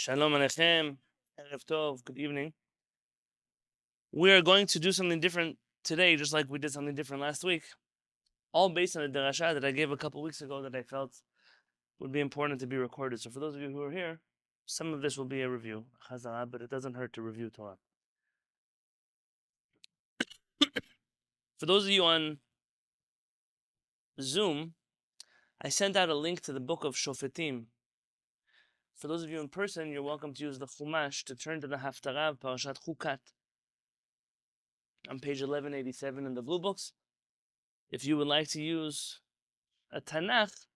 Shalom Aleichem, Erev Tov, good evening. We are going to do something different today, just like we did something different last week, all based on a derasha that I gave a couple weeks ago that I felt would be important to be recorded. So for those of you who are here, some of this will be a review, Chazal, but it doesn't hurt to review Torah. For those of you on Zoom, I sent out a link to the book of Shofetim. For those of you in person, you're welcome to use the Chumash to turn to the Haftarah of Parashat Chukat on page 1187 in the Blue Books. If you would like to use a Tanakh,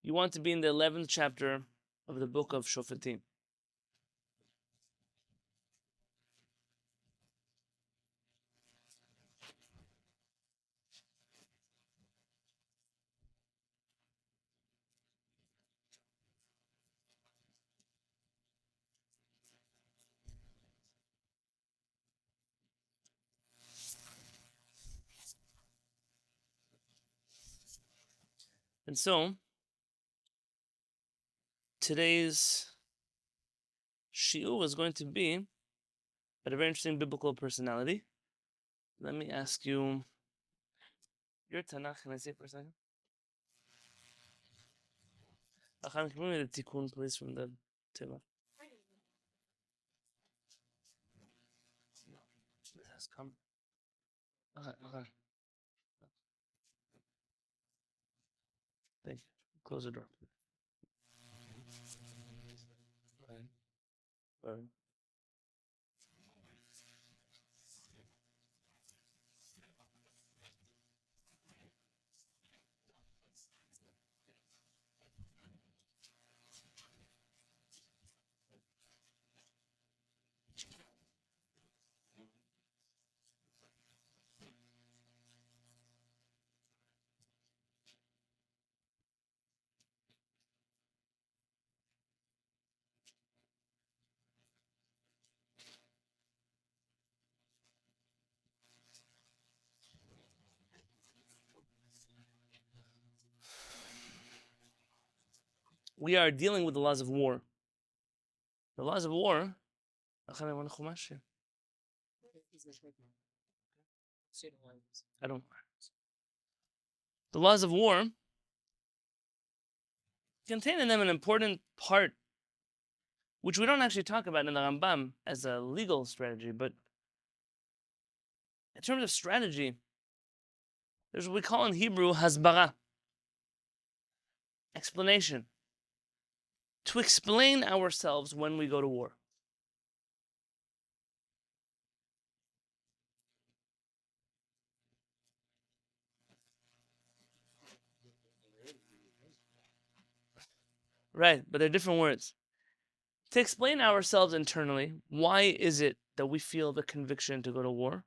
you want to be in the 11th chapter of the book of Shofetim. And so, today's shiur is going to be about a very interesting biblical personality. Let me ask you, your Tanakh, can I say it for a second? Achan, can we read the tikkun, please, from the Teva? This has come. Okay. Thank you. Close the door. Right. We are dealing with the laws of war. The laws of war. Achan, I want a chumash here. I don't. The laws of war contain in them an important part, which we don't actually talk about in the Rambam as a legal strategy, but in terms of strategy, there's what we call in Hebrew hasbara, explanation, to explain ourselves when we go to war. Right, but they're different words. To explain ourselves internally, why is it that we feel the conviction to go to war?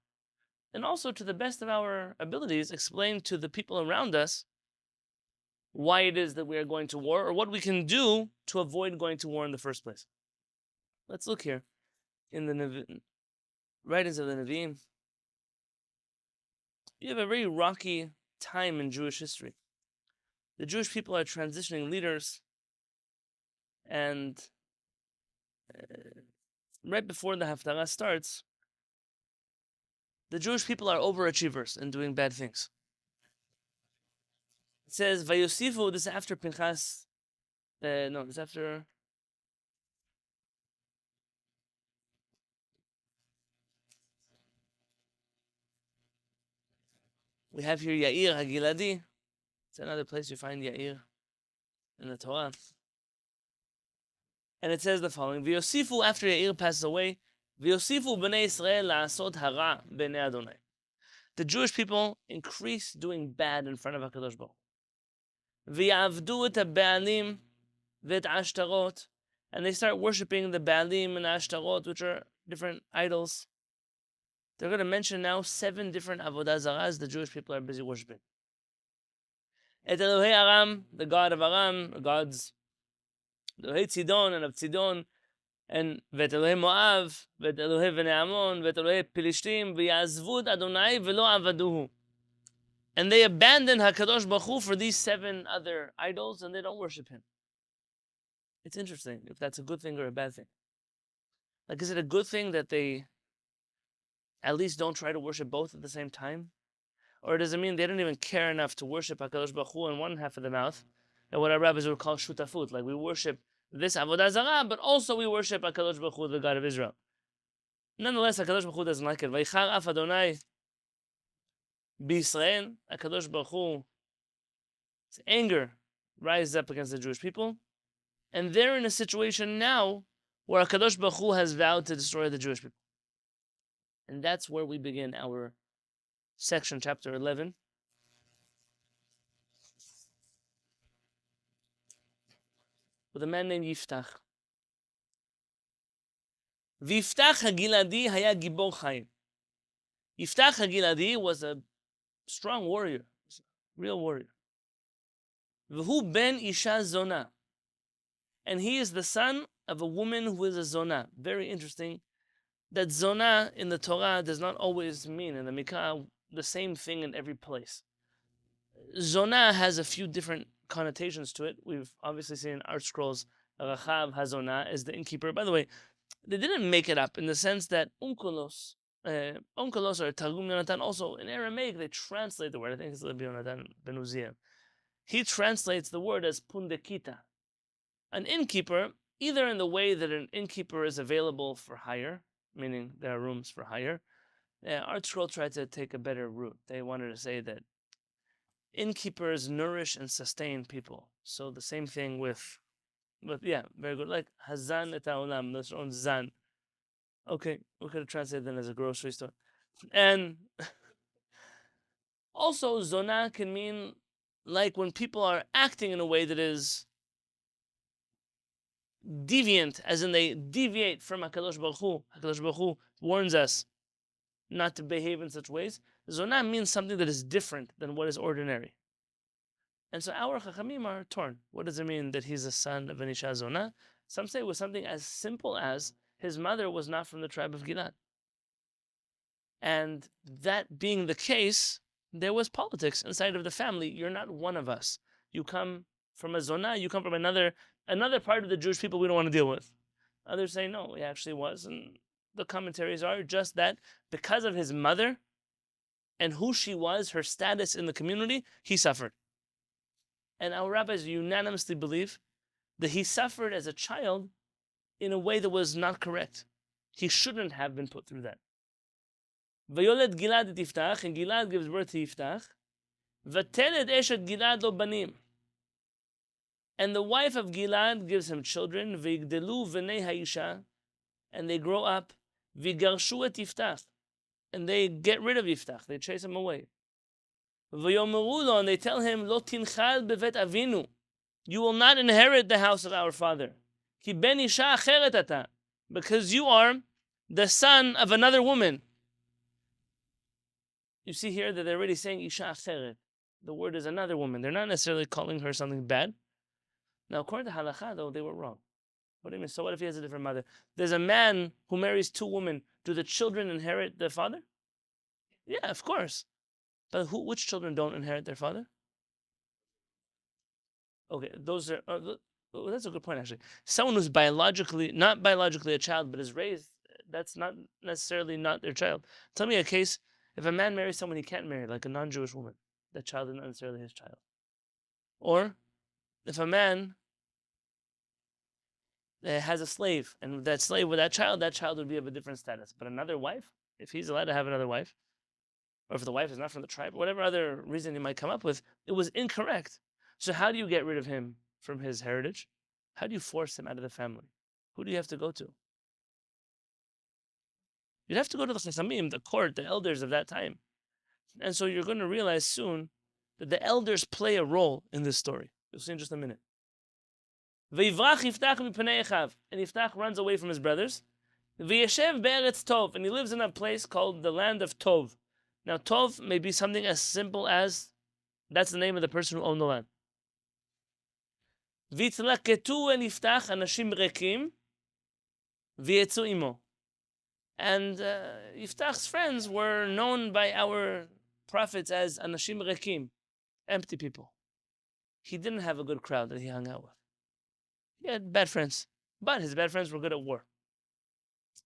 And also, to the best of our abilities, explain to the people around us why it is that we are going to war, or what we can do to avoid going to war in the first place. Let's look here in the writings of the Nevi'im. You have a very rocky time in Jewish history. The Jewish people are transitioning leaders, and right before the Haftarah starts, the Jewish people are overachievers and doing bad things. It says, Vayosifu, this is after Pinchas, this is after... We have here Yair HaGiladi. It's another place you find Yair in the Torah. And it says the following, Vayosifu, after Yair passes away, Vayosifu b'nei Yisrael la'asot hara b'nei Adonai. The Jewish people increase doing bad in front of HaKadosh Baruch Hu. V'yavdu et ha'ba'alim v'et ashtarot. And they start worshipping the Baalim and Ashtarot, which are different idols. They're going to mention now 7 different avodah zaras the Jewish people are busy worshipping. Et Elohei Aram, the god of Aram, the gods, Elohei Tzidon and of Tzidon, and Vet Elohei Moav, Vet Elohei Bnei Ammon, Vet Elohei Pilishtim, v'yazvud Adonai v'lo avaduhu. And they abandon HaKadosh Baruch Hu for these 7 other idols, and they don't worship him. It's interesting if that's a good thing or a bad thing. Like, is it a good thing that they at least don't try to worship both at the same time? Or does it mean they don't even care enough to worship HaKadosh Baruch Hu in one half of the mouth, and what our rabbis would call shutafut, like we worship this Avodah Zarah, but also we worship HaKadosh Baruch Hu, the God of Israel. Nonetheless, HaKadosh Baruch Hu doesn't like it. Vaychar af Adonai b'Yisrael, HaKadosh Baruch Hu's anger rises up against the Jewish people, and they're in a situation now where HaKadosh Baruch Hu has vowed to destroy the Jewish people. And that's where we begin our section, chapter 11. With a man named Yiftach. V'Yiftach HaGiladi haya gibor chayim. Yiftach HaGiladi was a strong warrior, real warrior. V'hu ben isha zona. And he is the son of a woman who is a zona. Very interesting that zona in the Torah does not always mean, in the Mikra, the same thing in every place. Zona has a few different connotations to it. We've obviously seen in art scrolls, Rachav HaZona is the innkeeper. By the way, they didn't make it up in the sense that Onkelos or Targum Yonatan, also in Aramaic, they translate the word. I think it's Rabbi Yonatan ben Uziel. He translates the word as pundekita. An innkeeper, either in the way that an innkeeper is available for hire, meaning there are rooms for hire. Art Scroll tried to take a better route. They wanted to say that innkeepers nourish and sustain people. So the same thing with yeah, very good. Like Hazan et ha'olam, that's own Zan. Okay, we could have translated that as a grocery store. And also, Zona can mean like when people are acting in a way that is deviant, as in they deviate from HaKadosh Baruch Hu. HaKadosh Baruch Hu warns us not to behave in such ways. Zona means something that is different than what is ordinary. And so our Chachamim are torn. What does it mean that he's a son of an Isha Zona? Some say it was something as simple as his mother was not from the tribe of Gilad. And that being the case, there was politics inside of the family. You're not one of us. You come from a Zona, you come from another part of the Jewish people we don't want to deal with. Others say, no, he actually was. And the commentaries are just that because of his mother and who she was, her status in the community, he suffered. And our rabbis unanimously believe that he suffered as a child in a way that was not correct. He shouldn't have been put through that. Vayoled Gilad et Yiftach, and Gilad gives birth to Yiftach. Vateled eshet Gilad lo banim. And the wife of Gilad gives him children. V'yigdelu v'nei ha'isha, and they grow up. V'garshu et Yiftach, and they get rid of Yiftach. They chase him away. V'yomeru lo, and they tell him, Lo tinchal bevet avinu, you will not inherit the house of our father. Ki ben isha acheret ata, because you are the son of another woman. You see here that they're already saying isha acheret. The word is another woman. They're not necessarily calling her something bad. Now, according to halakha, though, they were wrong. What do you mean? So what if he has a different mother? There's a man who marries two women. Do the children inherit their father? Yeah, of course. But which children don't inherit their father? Okay, those are. That's a good point, actually. Someone who's not biologically a child, but is raised, that's not necessarily not their child. Tell me a case, if a man marries someone he can't marry, like a non-Jewish woman, that child is not necessarily his child. Or if a man has a slave, and that slave with that child would be of a different status. But another wife, if he's allowed to have another wife, or if the wife is not from the tribe, whatever other reason he might come up with, it was incorrect. So how do you get rid of him from his heritage? How do you force him out of the family? Who do you have to go to? You'd have to go to the HaShamayim, the court, the elders of that time. And so you're going to realize soon that the elders play a role in this story. You'll see in just a minute. V'yivrach Yiftach mipnei echav, and Yiftach runs away from his brothers. V'yeshev be'eretz Tov, and he lives in a place called the land of Tov. Now, Tov may be something as simple as that's the name of the person who owned the land. V'yitzlaketu and Yiftach anashim rekim v'yetzu imo. And Yiftach's friends were known by our prophets as anashim rekim, empty people. He didn't have a good crowd that he hung out with. He had bad friends, but his bad friends were good at war.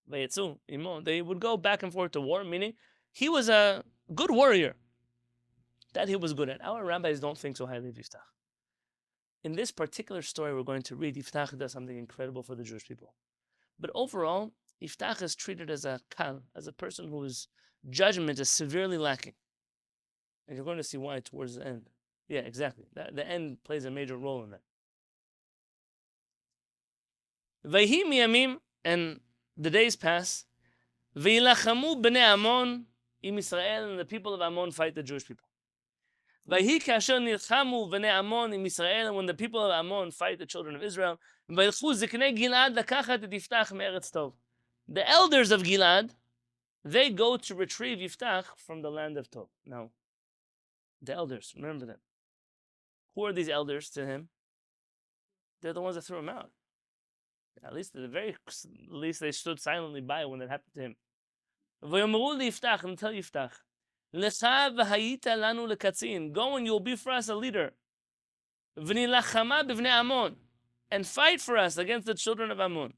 They would go back and forth to war, meaning he was a good warrior. That he was good at. Our rabbis don't think so highly of Yiftach. In this particular story we're going to read, Yiftach does something incredible for the Jewish people. But overall, Yiftach is treated as a kal, as a person whose judgment is severely lacking. And you're going to see why towards the end. Yeah, exactly. The end plays a major role in that. Vayhi miyamim, and the days pass. V'yilachamu b'nei Ammon im Yisrael, and the people of Ammon fight the Jewish people. Vayhi kasher nilchamu b'nei Ammon im Yisrael, and when the people of Ammon fight the children of Israel, v'yilchu ziknei Gilad lakachat et Yiftach me'eretz tov. The elders of Gilad, they go to retrieve Yiftach from the land of Tov. Now, the elders, remember them. Who are these elders to him? They're the ones that threw him out. At least, at the very least, they stood silently by when that happened to him. V'yomeru liYiftach, and tell Yiftach, Lecha v'hayita lanu lekatzin, go and you'll be for us a leader. V'nilachama b'vnei Ammon, and fight for us against the children of Ammon.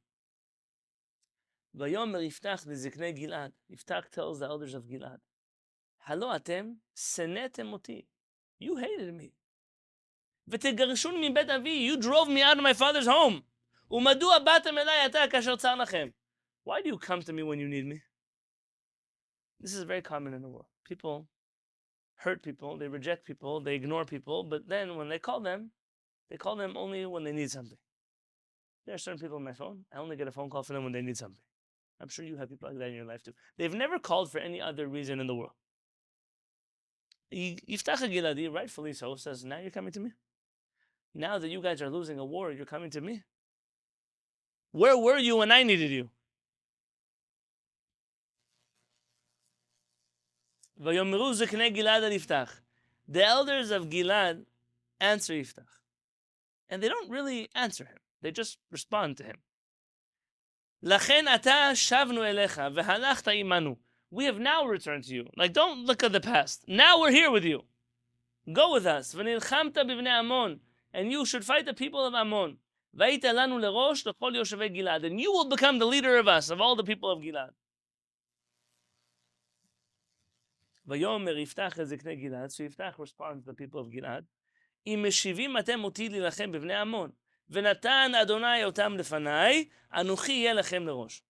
Vayomer Yiftach liziknei Gilad. Yiftach tells the elders of Gilad, Halo atem senetem oti. You hated me. V'tegarshun mibet avi. You drove me out of my father's home. Umadua batem elai ata kasher tzar lachem. Why do you come to me when you need me? This is very common in the world. People hurt people, they reject people, they ignore people, but then when they call them only when they need something. There are certain people on my phone, I only get a phone call from them when they need something. I'm sure you have people like that in your life too. They've never called for any other reason in the world. Yiftach Giladi, rightfully so, says, now you're coming to me? Now that you guys are losing a war, you're coming to me? Where were you when I needed you? Vayomeru ziknei Gilad al Yiftach. The elders of Gilad answer Yiftach. And they don't really answer him. They just respond to him. Lachen ata shavnu elecha v'halachta imanu. We have now returned to you. Like, don't look at the past. Now we're here with you. Go with us. V'nilchamta b'vnei Ammon. And you should fight the people of Ammon. V'ayita lanu lerosh l'chol yoshevei Gilad. And you will become the leader of us, of all the people of Gilad. Vayomer Yiftach ziknei Gilad. So Yiftach responds to the people of Gilad. Im meshivim atem oti lilachem b'vnei Ammon. V'natan Adonai otam lefanai. Anuchi yeh lechem lerosh.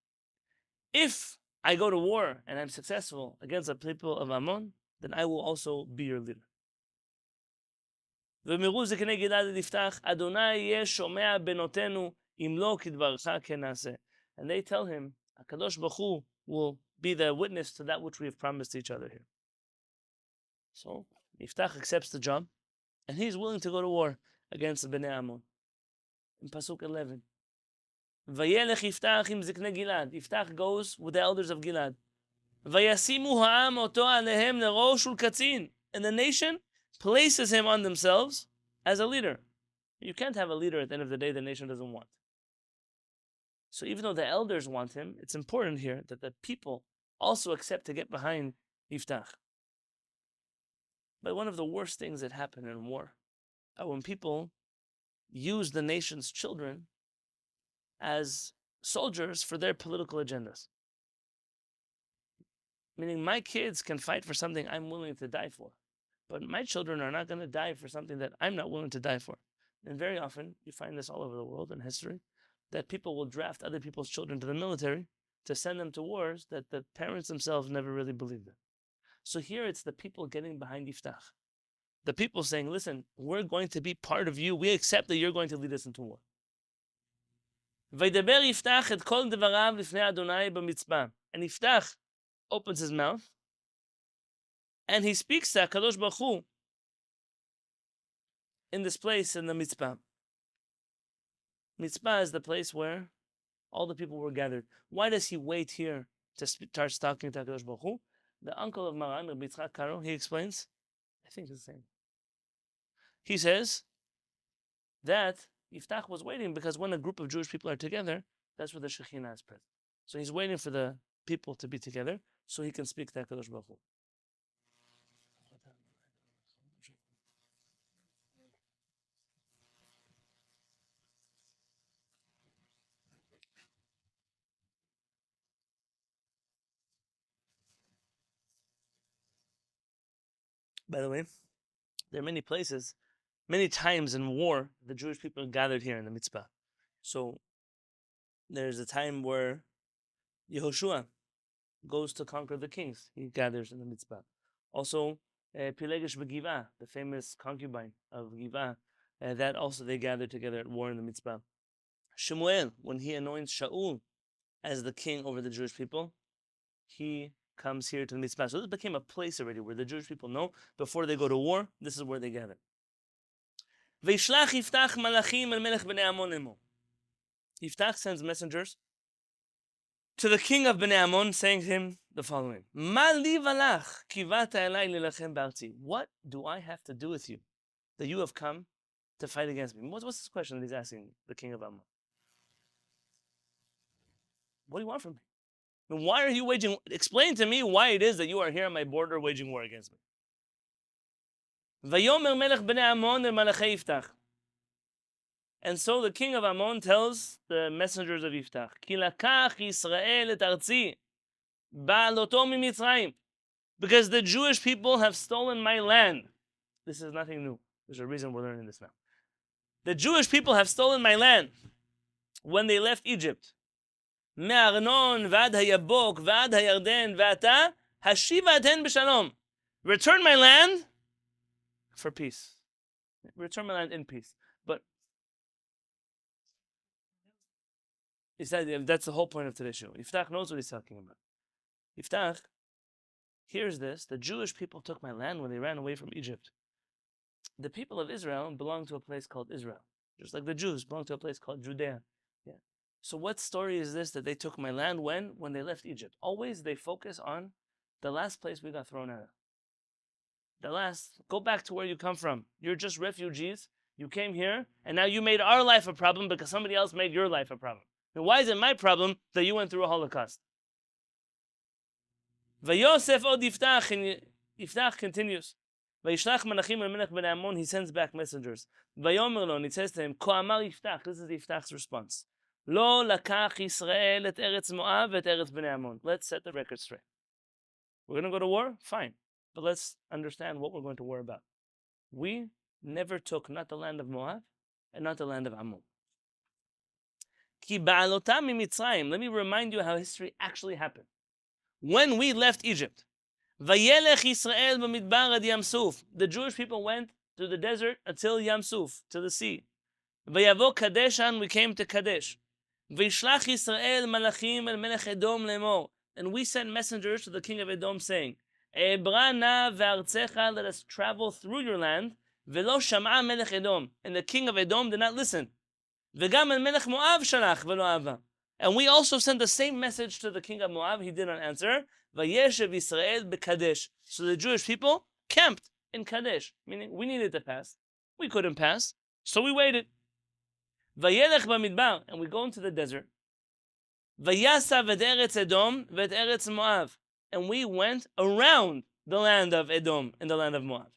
If I go to war and I'm successful against the people of Ammon, then I will also be your leader. ואמרו זקני גלעד ליפתח, Adonai יהיה שומע בנותינו, אם לא כדברך כן נעשה. And they tell him, HaKadosh Baruch Hu will be the witness to that which we have promised each other here. So, Yiftach accepts the job, and he's willing to go to war against the Bnei Ammon. In Pasuk 11, Vayelech Yiftach im ziknei Gilad. Yiftach goes with the elders of Gilad. Vayasimu ha'am oto alehem lerosh ulkatzin. And the nation places him on themselves as a leader. You can't have a leader at the end of the day the nation doesn't want. So even though the elders want him, it's important here that the people also accept to get behind Yiftach. But one of the worst things that happen in war are when people use the nation's children as soldiers for their political agendas. Meaning my kids can fight for something I'm willing to die for. But my children are not going to die for something that I'm not willing to die for. And very often, you find this all over the world in history, that people will draft other people's children to the military to send them to wars that the parents themselves never really believed in. So here it's the people getting behind Yiftach. The people saying, listen, we're going to be part of you. We accept that you're going to lead us into war. וידבר יפתח את כל דבריו לפני אדוני במצפה. And Yiftach opens his mouth and he speaks to HaKadosh Baruch Hu in this place in the Mitzpah. Mitzpah is the place where all the people were gathered. Why does he wait here to start talking to HaKadosh Baruch Hu? The uncle of Maran, Rabbi Yitzchak Karo, he explains, I think it's the same. He says that Yiftach was waiting because when a group of Jewish people are together, that's where the Shekhinah is present. So he's waiting for the people to be together so he can speak to HaKadosh Baruch Hu. By the way, there are many places, many times in war, the Jewish people gathered here in the mitzvah. So there's a time where Yehoshua goes to conquer the kings. He gathers in the mitzvah. Also, Pilegesh Begivah, the famous concubine of Givah, that also they gathered together at war in the mitzvah. Shemuel, when he anoints Shaul as the king over the Jewish people, he comes here to the mitzvah. So this became a place already where the Jewish people know before they go to war, this is where they gather. Veishlach Yiftach malachim el melech bnei Ammon emo. Yiftach sends messengers to the king of Bnei Ammon, saying to him the following: Ma li valach kivata elai lilachem b'artzi. What do I have to do with you that you have come to fight against me? What's this question that he's asking the king of Ammon? What do you want from me? And why are you waging? Explain to me why it is that you are here on my border waging war against me. Vayomer melech bnei Ammon el malachei Yiftach. And so the king of Ammon tells the messengers of Yiftach, Ki lakach Yisrael et artzi, ba'aloto mimitzrayim. Because the Jewish people have stolen my land. This is nothing new. There's a reason we're learning this now. The Jewish people have stolen my land when they left Egypt. Me'arnon v'ad hayabok v'ad hayarden v'ata hashiva aten b'shalom. Return my land for peace. Return my land in peace. But he said that's the whole point of today's show. Yiftach knows what he's talking about. Yiftach hears this. The Jewish people took my land when they ran away from Egypt. The people of Israel belong to a place called Israel, just like the Jews belong to a place called Judea. Yeah. So what story is this that they took my land when they left Egypt? Always they focus on the last place we got thrown out of. Go back to where you come from. You're just refugees. You came here, and now you made our life a problem because somebody else made your life a problem. And why is it my problem that you went through a Holocaust? Vayosef od Yiftach, and Yiftach continues. Vayishlach malachim el melech bnei Ammon, he sends back messengers. Vayomer lo, and he says to him, Ko amar Yiftach, this is Yiftach's response. Lo lakach Yisrael et eretz Moav et eretz bnei Ammon. Let's set the record straight. We're going to go to war? Fine. But let's understand what we're going to war about. We never took not the land of Moab and not the land of Ammon. Ki ba'alotam mimitzrayim. Let me remind you how history actually happened. When we left Egypt, Vayelech Yisrael b'midbar ad Yam Suf. The Jewish people went to the desert until Yam Suf, to the sea. Vayavo Kadeshan, we came to Kadesh. Vayishlach Yisrael malachim el melech Edom lemor. And we sent messengers to the king of Edom saying, Ebra na ve'artzecha, let us travel through your land. Velo sham'a melech Edom. And the king of Edom did not listen. V'gam el melech Moav shalach velo ava. And we also sent the same message to the king of Moab. He did not answer. Vayeshev Yisrael b'Kadesh. So the Jewish people camped in Kadesh, meaning we needed to pass. We couldn't pass, so we waited. Vayelech b'midbar, and we go into the desert. Vayasa v'et eretz Edom v'et eretz Moab. And we went around the land of Edom and the land of Moab.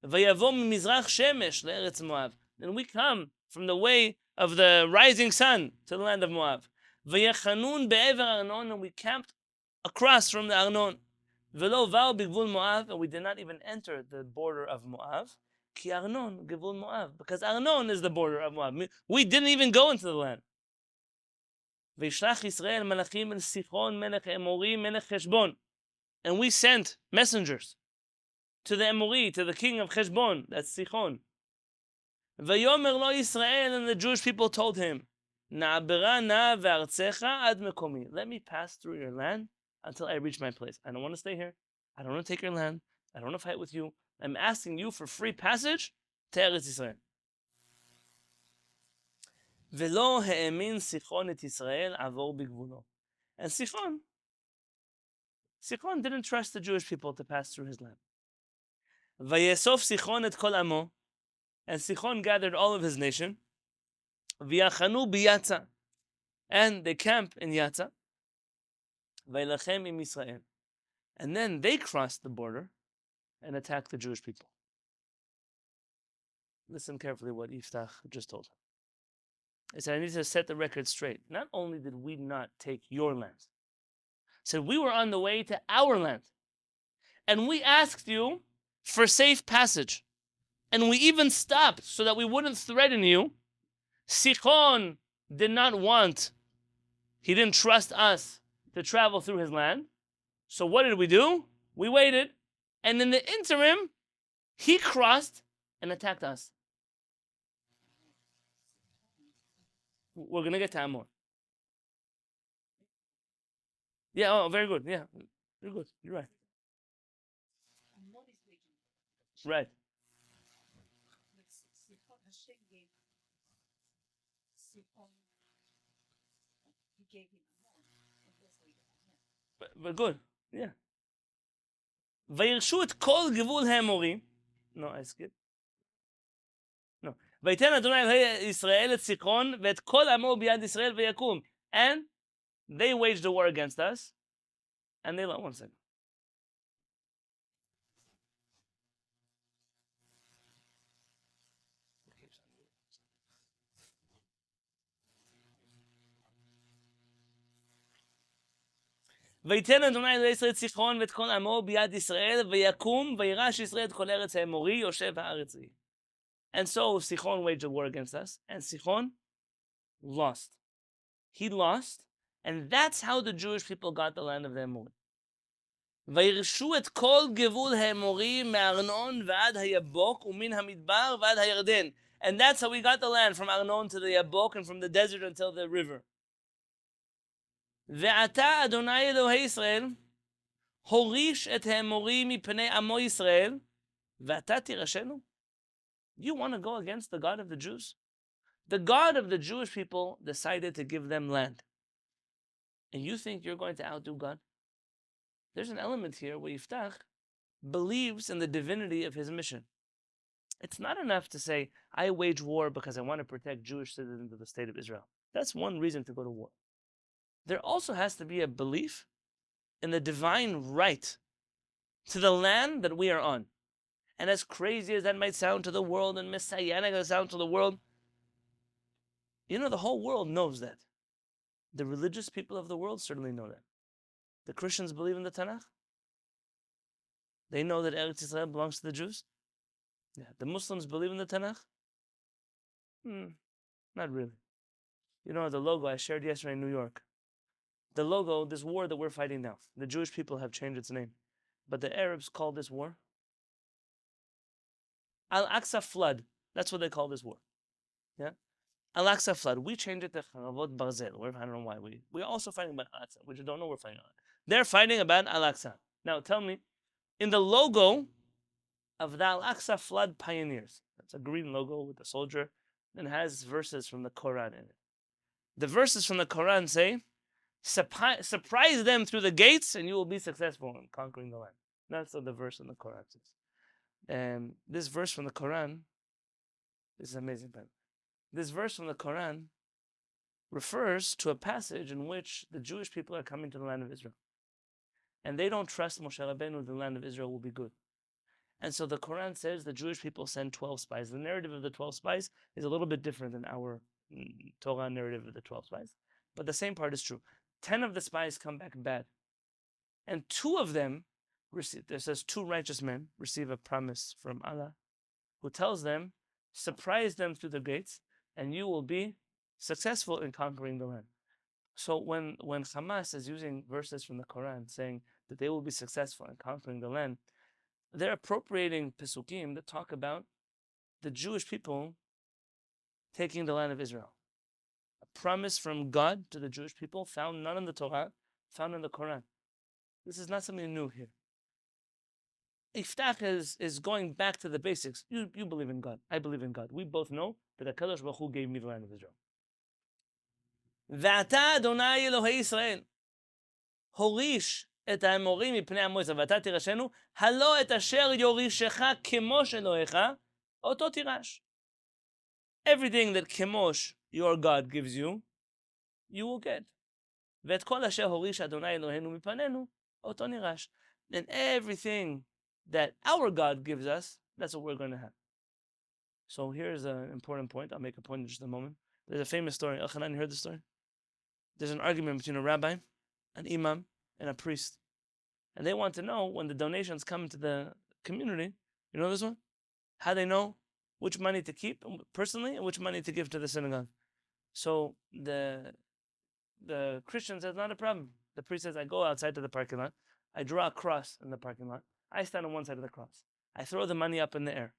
Vayavo mimizrach shemesh le'eretz Moab. And we come from the way of the rising sun to the land of Moab. Vayechanun be'ever Arnon, and we camped across from the Arnon. Velo vao b'gvul Moab, and we did not even enter the border of Moab. Ki Arnon gvul Moab, because Arnon is the border of Moab. We didn't even go into the land. V'yishlach Yisrael malachim el Sichon melech Emori melech Cheshbon, and we sent messengers to the Emori, to the king of Cheshbon, that's Sichon. Vayomer lo Yisrael, and the Jewish people told him, Na'abera na ve'artzecha ad mekomi. Let me pass through your land until I reach my place. I don't want to stay here. I don't want to take your land. I don't want to fight with you. I'm asking you for free passage to Eretz Yisrael. Velo ha'emin Sichon et Yisrael avor bigvulo. And Sichon didn't trust the Jewish people to pass through his land. Vayesof Sichon et kol amo. And Sichon gathered all of his nation. V'yachanu b'Yatza. And they camp in Yatza. V'yilachem im Yisrael. And then they crossed the border and attacked the Jewish people. Listen carefully what Yiftach just told him. He said, I need to set the record straight. Not only did we not take your land, he said we were on the way to our land. And we asked you for safe passage. And we even stopped so that we wouldn't threaten you. Sichon did not want, he didn't trust us to travel through his land. So what did we do? We waited. And in the interim, he crossed and attacked us. We're going to get time more. Yeah, oh, very good. Yeah, very good. You're right. Right. But good. Yeah. וירשו את כל גבול האמורי. No, I skip. No. ויתן אדוני אלוהי ישראל את סיחון ואת כל עמו ביד ישראל ויקום. And they waged a war against us. And they lost. One second. ויתן אדוני אלוהי ישראל את סיחון ואת כל עמו ביד ישראל ויקום וירש ישראל את כל ארץ האמורי יושב הארץ היא. And so Sichon waged a war against us, and Sichon lost. He lost, and that's how the Jewish people got the land of the Amorim. וירשו את כל גבול האמורים מארנון ועד היבוק ומן המדבר ועד הירדן. And that's how we got the land, from Arnon to the Yabok and from the desert until the river. ועתה אדוני אלוהי ישראל הוריש את האמורים מפני עמו ישראל ואתה תירשנו. You want to go against the God of the Jews? The God of the Jewish people decided to give them land. And you think you're going to outdo God? There's an element here where Yiftach believes in the divinity of his mission. It's not enough to say, I wage war because I want to protect Jewish citizens of the state of Israel. That's one reason to go to war. There also has to be a belief in the divine right to the land that we are on. And as crazy as that might sound to the world and messianic as it sounds to the world, you know, the whole world knows that. The religious people of the world certainly know that. The Christians believe in the Tanakh. They know that Eretz Yisrael belongs to the Jews. Yeah. The Muslims believe in the Tanakh. Not really. You know, the logo I shared yesterday in New York. The logo, this war that we're fighting now, the Jewish people have changed its name. But the Arabs call this war Al-Aqsa flood. That's what they call this war. Yeah? Al-Aqsa flood. We changed it to Charavot Barzel. I don't know why. We're also fighting about Al-Aqsa. We just don't know we're fighting about it. They're fighting about Al-Aqsa. Now tell me, in the logo of the Al-Aqsa flood pioneers, that's a green logo with a soldier, and has verses from the Quran in it. The verses from the Quran say, surprise them through the gates and you will be successful in conquering the land. That's what the verse in the Quran says. And this verse from the Quran, this is amazing. This verse from the Quran refers to a passage in which the Jewish people are coming to the land of Israel. And they don't trust Moshe Rabbenu, the land of Israel will be good. And so the Quran says the Jewish people send 12 spies. The narrative of the 12 spies is a little bit different than our Torah narrative of the 12 spies. But the same part is true. 10 of the spies come back bad. And 2 of them there says 2 righteous men receive a promise from Allah who tells them, surprise them through the gates and you will be successful in conquering the land. So when Hamas is using verses from the Quran saying that they will be successful in conquering the land, they're appropriating Pesukim that talk about the Jewish people taking the land of Israel. A promise from God to the Jewish people found not in the Torah, found in the Quran. This is not something new here. Iftach is going back to the basics. You believe in God. I believe in God. We both know that HaKadosh Baruch Hu gave me the land of Israel. ואתה אדוני אלוהי ישראל הוריש את האמורים מפני עמו ישראל ואתה תירשנו הלא את אשר יורישך כמוש אלוהיך אותו תירש. Everything that Kemosh, your God, gives you, you will get. ואת כל אשר הוריש אדוני אלוהינו מפנינו אותו נירש. And everything that our God gives us, that's what we're going to have. So here's an important point. I'll make a point in just a moment. There's a famous story. Elchanan, you heard the story? There's an argument between a rabbi, an imam, and a priest. And they want to know, when the donations come into the community, You know this one? How they know which money to keep personally and which money to give to the synagogue. So the Christian says, not a problem. The priest says, I go outside to the parking lot. I draw a cross in the parking lot. I stand on one side of the cross. I throw the money up in the air.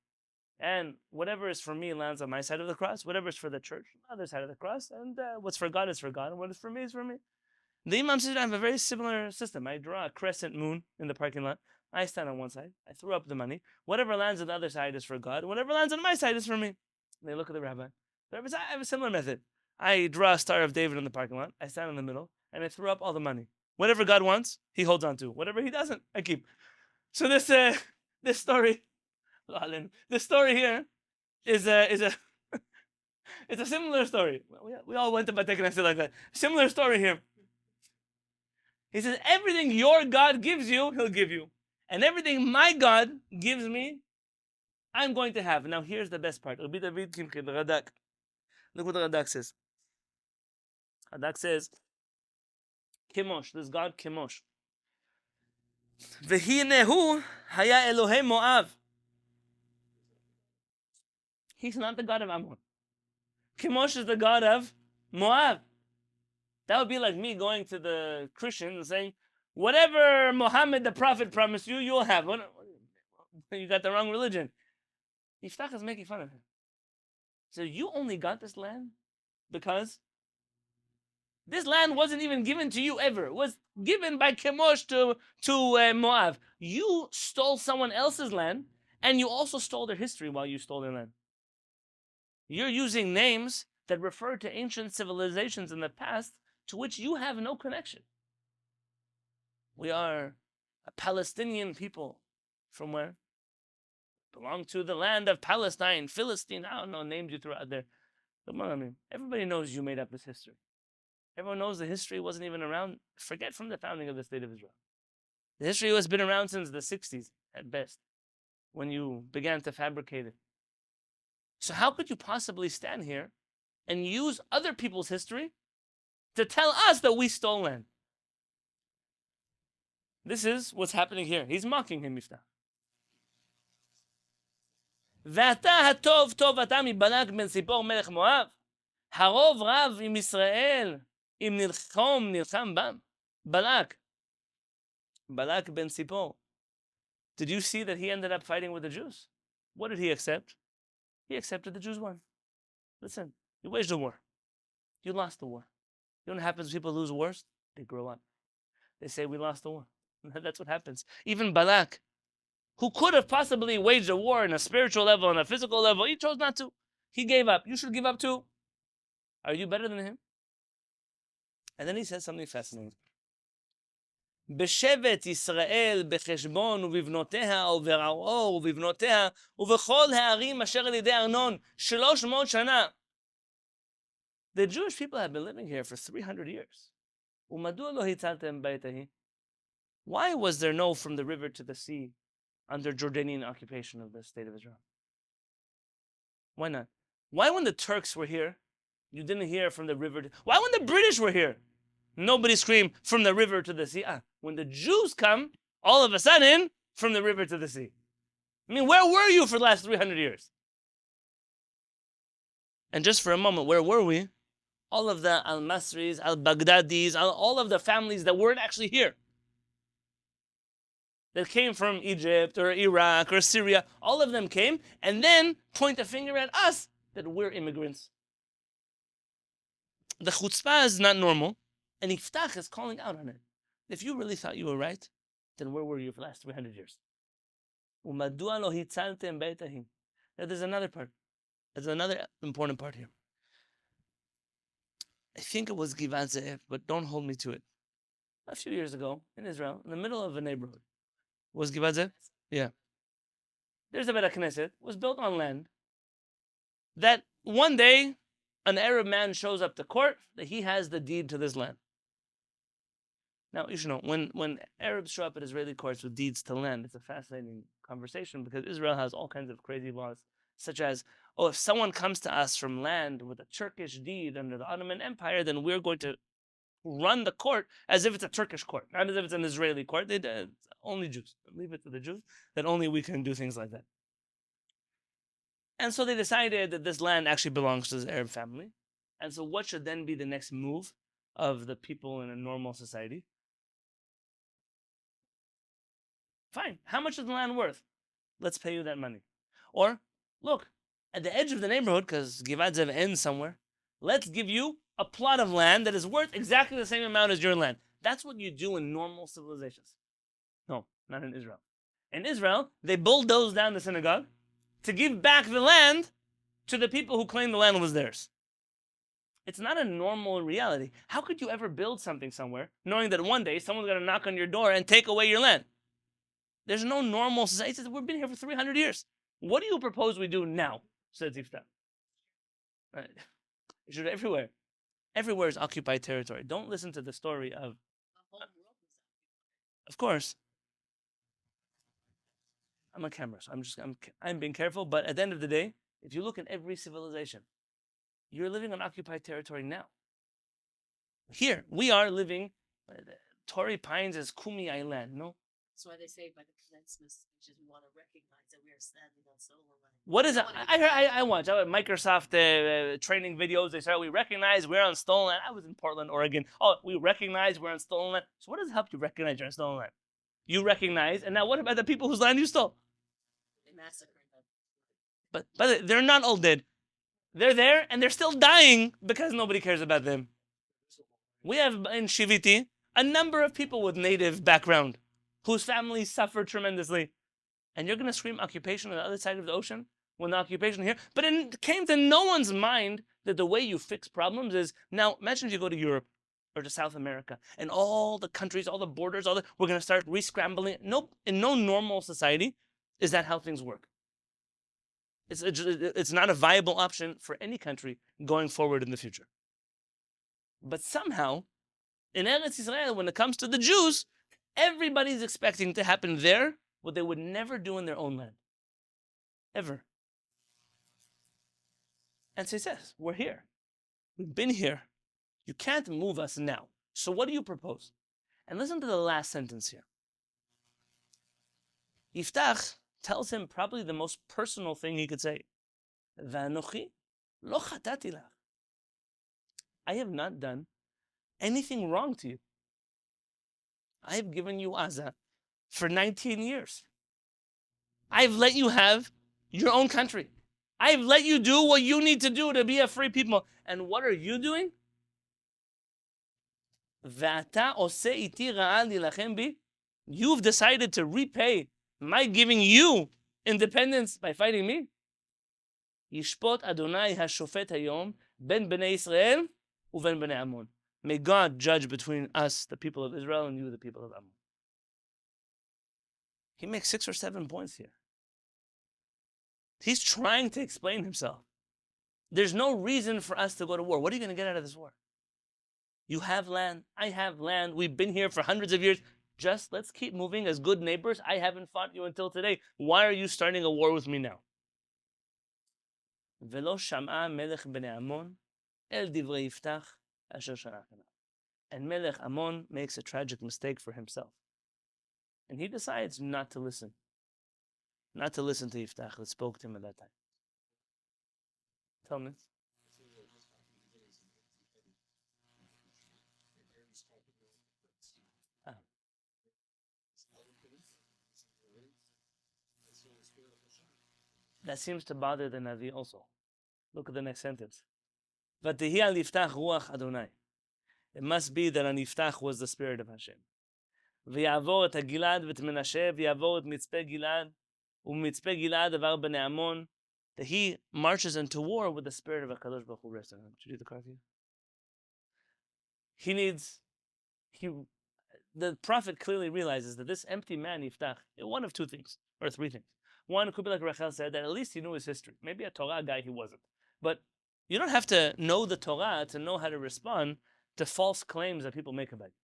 And whatever is for me lands on my side of the cross. Whatever is for the church, on the other side of the cross. And what's for God is for God. And what is for me is for me. The Imam says, I have a very similar system. I draw a crescent moon in the parking lot. I stand on one side. I throw up the money. Whatever lands on the other side is for God. Whatever lands on my side is for me. And they look at the rabbi. The rabbi says, I have a similar method. I draw a Star of David in the parking lot. I stand in the middle. And I throw up all the money. Whatever God wants, he holds on to. Whatever he doesn't, I keep. So this story, this story here is a it's a similar story. We all went to Batek and like that. Similar story here. He says, everything your God gives you, he'll give you. And everything my God gives me, I'm going to have. Now here's the best part. Rabbi David Kimchi, the Radak. Look what the Radak says. Radak says, Kemosh, this God Kemosh. V'hinehu haya Elohei Moav. He's not the God of Ammon. Kemosh is the God of Moab. That would be like me going to the Christian and saying, whatever Muhammad the Prophet promised you, you'll have. You got the wrong religion. Yiftach is making fun of him. So you only got this land because this land wasn't even given to you ever. It was given by Kemosh to Moab. You stole someone else's land, and you also stole their history while you stole their land. You're using names that refer to ancient civilizations in the past to which you have no connection. We are a Palestinian people from where? Belong to the land of Palestine, Philistine. I don't know names you threw out there. Come on, I mean, everybody knows you made up this history. Everyone knows the history wasn't even around. Forget from the founding of the State of Israel. The history has been around since the 60s at best, when you began to fabricate it. So how could you possibly stand here and use other people's history to tell us that we stole land? This is what's happening here. He's mocking him, Miftah. ואתה הטוב טוב אתה מבלק בן ציפור מלך מואב, הרוב רב עם ישראל, אם נלחם בם. Balak ben Sipor. Did you see that he ended up fighting with the Jews? What did he accept? He accepted the Jews won. Listen, you waged a war. You lost the war. You know what happens when people lose wars? They grow up. They say, we lost the war. That's what happens. Even Balak, who could have possibly waged a war on a spiritual level, on a physical level, he chose not to. He gave up. You should give up too. Are you better than him? And then he says something fascinating. בשבט ישראל בחשבון ובבנותיה וברעור ובבנותיה ובכל הערים אשר על ידי ארנון 300 שנה. The Jewish people have been living here for 300 years. ומדוע לא הצלתם בעת ההיא? Why was there no from the river to the sea under Jordanian occupation of the state of Israel? Why not? Why when the Turks were here, you didn't hear from the river to... Why when the British were here, nobody screamed from the river to the sea? When the Jews come, all of a sudden, from the river to the sea. I mean, where were you for the last 300 years? And just for a moment, where were we? All of the Al-Masris, Al-Baghdadis, all of the families that weren't actually here, that came from Egypt or Iraq or Syria, all of them came and then point a finger at us that we're immigrants. The chutzpah is not normal, and Yiftach is calling out on it. If you really thought you were right, then where were you for the last 300 years? Now there's another part. There's another important part here. I think it was Givat Ze'ev, but don't hold me to it. A few years ago, in Israel, in the middle of a neighborhood, was Givat Ze'ev? Yeah. There's a Beit HaKnesset, was built on land that one day an Arab man shows up to court that he has the deed to this land. Now, you should know, when Arabs show up at Israeli courts with deeds to land, it's a fascinating conversation because Israel has all kinds of crazy laws, such as, if someone comes to us from land with a Turkish deed under the Ottoman Empire, then we're going to run the court as if it's a Turkish court, not as if it's an Israeli court. Only Jews. Leave it to the Jews, that only we can do things like that. And so they decided that this land actually belongs to this Arab family. And so what should then be the next move of the people in a normal society? Fine. How much is the land worth? Let's pay you that money. Or, look, at the edge of the neighborhood, because Givat Zev ends somewhere, let's give you a plot of land that is worth exactly the same amount as your land. That's what you do in normal civilizations. No, not in Israel. In Israel, they bulldoze down the synagogue to give back the land to the people who claim the land was theirs. It's not a normal reality. How could you ever build something somewhere knowing that one day someone's going to knock on your door and take away your land? There's no normal society. We've been here for 300 years. What do you propose we do now? Said Yiftach. Right. You should everywhere. Everywhere is occupied territory. Don't listen to the story of. Of course. I'm on camera, so I'm being careful. But at the end of the day, if you look at every civilization, you're living on occupied territory now. Here, we are living. Torrey Pines is Kumi Island, no? That's why they say by the commencement stages we want to recognize that we are standing on stolen land. What is it? I watch Microsoft training videos. They say we recognize we're on stolen land. I was in Portland, Oregon. Oh, we recognize we're on stolen land. So what does it help you recognize you're on stolen land? You recognize, and now what about the people whose land you stole? They massacred them. But they're not all dead. They're there and they're still dying because nobody cares about them. We have in Shiviti a number of people with native background whose families suffer tremendously. And you're going to scream occupation on the other side of the ocean when the occupation here? But it came to no one's mind that the way you fix problems is, now imagine if you go to Europe or to South America and all the countries, all the borders, we're going to start re-scrambling. Nope, in no normal society is that how things work. It's not a viable option for any country going forward in the future. But somehow, in Eretz Israel, when it comes to the Jews, everybody's expecting to happen there what they would never do in their own land. Ever. And so he says, we're here. We've been here. You can't move us now. So what do you propose? And listen to the last sentence here. Yiftach tells him probably the most personal thing he could say. V'anochi lo chatati lach. I have not done anything wrong to you. I have given you Aza for 19 years. I've let you have your own country. I've let you do what you need to do to be a free people. And what are you doing? V'ata oseh iti ra'a lilachem bi. You've decided to repay my giving you independence by fighting me. Yishpot Adonai hashofet hayom ben bnei Israel uven bnei Ammon. May God judge between us, the people of Israel, and you, the people of Ammon. He makes 6 or 7 points here. He's trying to explain himself. There's no reason for us to go to war. What are you going to get out of this war? You have land. I have land. We've been here for hundreds of years. Just let's keep moving as good neighbors. I haven't fought you until today. Why are you starting a war with me now? Velo sham'a melech bnei Ammon el divrei Yiftach asher shalach elav. And Melech Ammon makes a tragic mistake for himself. And he decides not to listen. Not to listen to Yiftach that spoke to him at that time. Tell me. That seems to bother the Navi also. Look at the next sentence. V'tihi al Yiftach ruach Adonai. It must be that on Yiftach was the spirit of Hashem. V'yavor et Gilad v'et Menashe v'yavor et Mitzpeh Gilad u'Mitzpeh Gilad avar b'nei Ammon. That he marches into war with the spirit of HaKadosh Baruch Hu resting on him. Should you do the card here? The prophet clearly realizes that this empty man, Yiftach, one of 2 things, or 3 things. One, could be like Rachel said, that at least he knew his history. Maybe a Torah guy he wasn't. But you don't have to know the Torah to know how to respond to false claims that people make about you.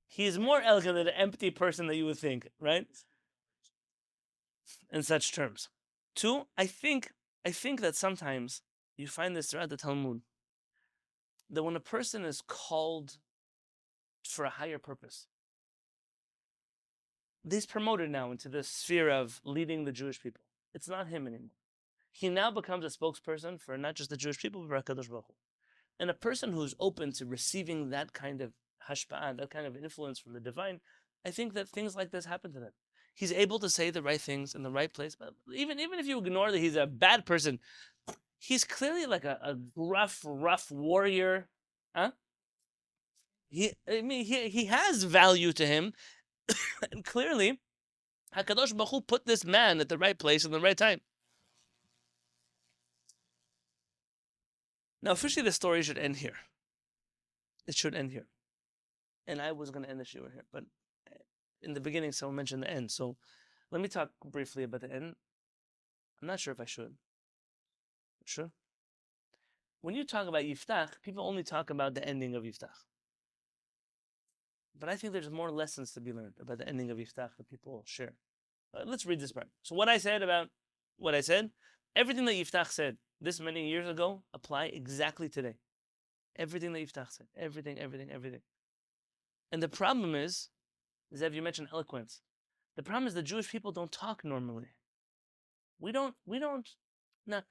He is more elegant than an empty person that you would think, right? In such terms. 2, I think that sometimes you find this throughout the Talmud, that when a person is called for a higher purpose, he's promoted now into the sphere of leading the Jewish people. It's not him anymore. he now becomes a spokesperson for not just the Jewish people, but for HaKadosh Baruch Hu. And a person who's open to receiving that kind of hashpa'ah, that kind of influence from the divine, I think that things like this happen to them. He's able to say the right things in the right place. But even if you ignore that he's a bad person, he's clearly like a rough warrior. Huh? He has value to him. And clearly, HaKadosh Baruch Hu put this man at the right place in the right time. Now, officially, the story should end here. It should end here. And I was going to end the shiur here, but in the beginning, someone mentioned the end. So let me talk briefly about the end. I'm not sure if I should. Sure. When you talk about Yiftach, people only talk about the ending of Yiftach. But I think there's more lessons to be learned about the ending of Yiftach that people share. Let's read this part. So what I said, everything that Yiftach said this many years ago apply exactly today. Everything that Yiftach said. Everything. And the problem is, Zev, you mentioned eloquence. The problem is the Jewish people don't talk normally. We don't. Now,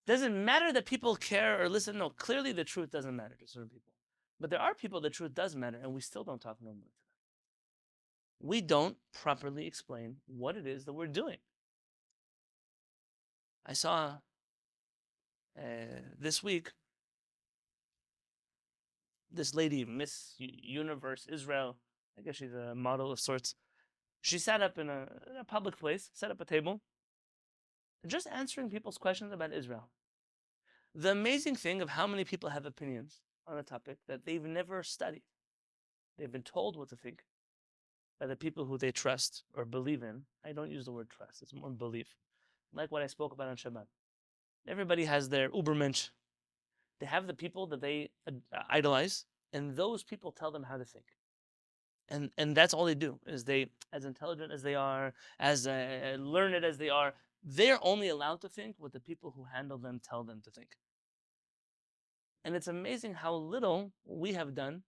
doesn't matter that people care or listen. No, clearly the truth doesn't matter to certain people. But there are people the truth does matter, and we still don't talk normally to them. We don't properly explain what it is that we're doing. I saw this week this lady, Miss Universe Israel, I guess she's a model of sorts. She sat up in a public place, set up a table, just answering people's questions about Israel. The amazing thing of how many people have opinions on a topic that they've never studied. They've been told what to think by the people who they trust or believe in. I don't use the word trust, it's more belief. Like what I spoke about on Shabbat. Everybody has their Ubermensch. They have the people that they idolize, and those people tell them how to think. And that's all they do, is they, as intelligent as they are, as learned as they are, they're only allowed to think what the people who handle them tell them to think. And it's amazing how little we have done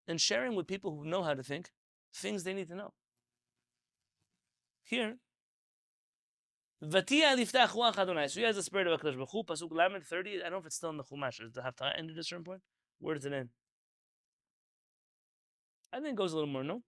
in sharing with people who know how to think things they need to know. Here, Vatiya liftach ruach Adonai. So he has the spirit of HaKadosh Baruch Hu. Pasuk Lamed 30. I don't know if it's still in the Chumash. Does the Haftarah end at a certain point? Where does it end? I think it goes a little more, no?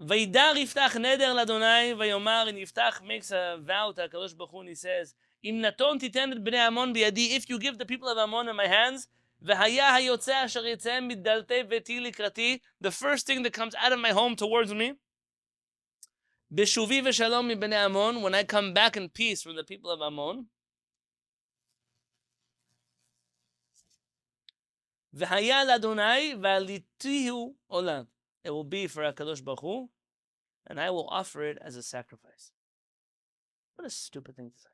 Vaydar Yiftach neder l'Adonai vayomar, and Yiftach makes a vow to HaKadosh Baruch Hu, and he says, Im naton titen et bnei Ammon biyadi, if you give the people of Ammon in my hands, v'haya hayotzeh asher yitzehem middalte veti likrati, the first thing that comes out of my home towards me, Beshuvi v'shalom mi bnei Ammon, when I come back in peace from the people of Ammon, v'haya l'Adonai v'alitihu olam, it will be for HaKadosh Baruch Hu, and I will offer it as a sacrifice. What a stupid thing to say.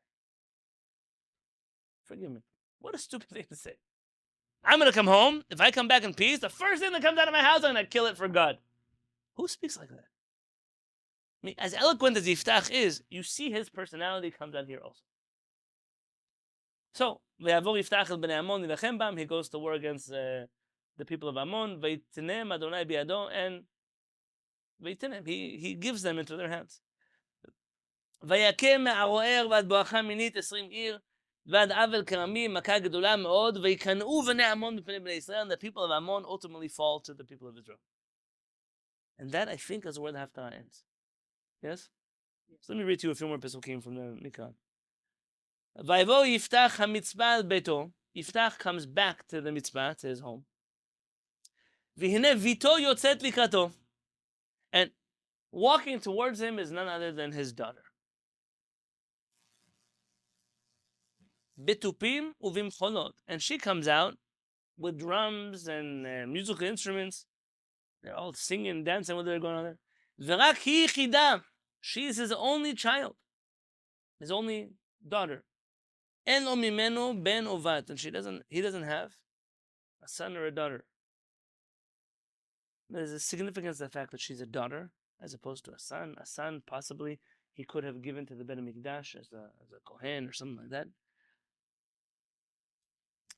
Forgive me. What a stupid thing to say. I'm going to come home. If I come back in peace, the first thing that comes out of my house, I'm going to kill it for God. Who speaks like that? I mean, as eloquent as Yiftach is, you see his personality comes out here also. So, V'yavor Yiftach el bnei Ammon nilachem bam, he goes to war against the people of Ammon, V'yitinem Adonai biyado, and V'yitinem, he gives them into their hands. Vayakem me'aroer v'ad bo'acha minit 20 ir, v'ad avel kerami maka gedola me'od, v'yikanu v'nei Ammon b'pnei bnei Israel, and the people of Ammon ultimately fall to the people of Israel. And that, I think, is where the Haftarah ends. Yes? So let me read to you a few more pesukim from the Mikra. Vayvo Yiftach hamitzvah al beto. Yiftach comes back to the mitzvah, to his home. V'hine vito yotzet likrato. And walking towards him is none other than his daughter. Betupim uvimcholot. And she comes out with drums and musical instruments. They're all singing and dancing. What are going on there? V'rak hi chida. She is his only child. His only daughter. En lo mimeno ben ovat. And he doesn't have a son or a daughter. There's a significance to the fact that she's a daughter as opposed to a son. A son, possibly, he could have given to the Bet HaMikdash as a Kohen or something like that.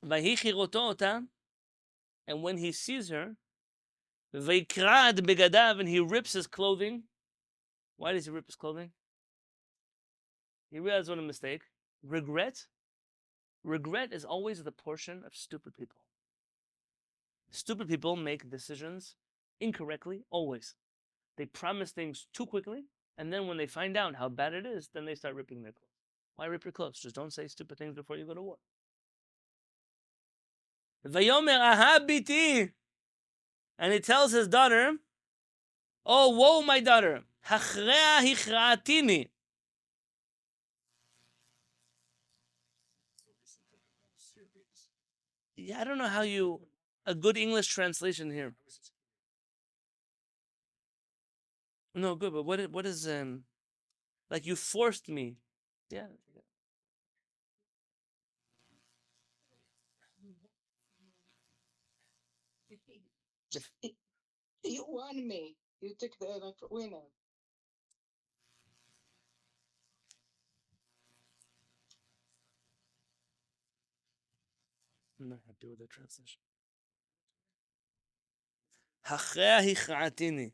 Vayichiroto ota, and when he sees her, vaykrad begadav, and he rips his clothing. Why does he rip his clothing? He realized what a mistake. Regret is always the portion of stupid people. Stupid people make decisions incorrectly, always. They promise things too quickly, and then when they find out how bad it is, then they start ripping their clothes. Why rip your clothes? Just don't say stupid things before you go to war. Vayomer aha biti. And he tells his daughter, oh, woe, my daughter. Hachrea hichra'atini. Yeah, I don't know how you... A good English translation here. No, good, but what is like you forced me. Yeah. You won me. You took the winner. I'm not happy with the translation. Hachrea hichra'atini.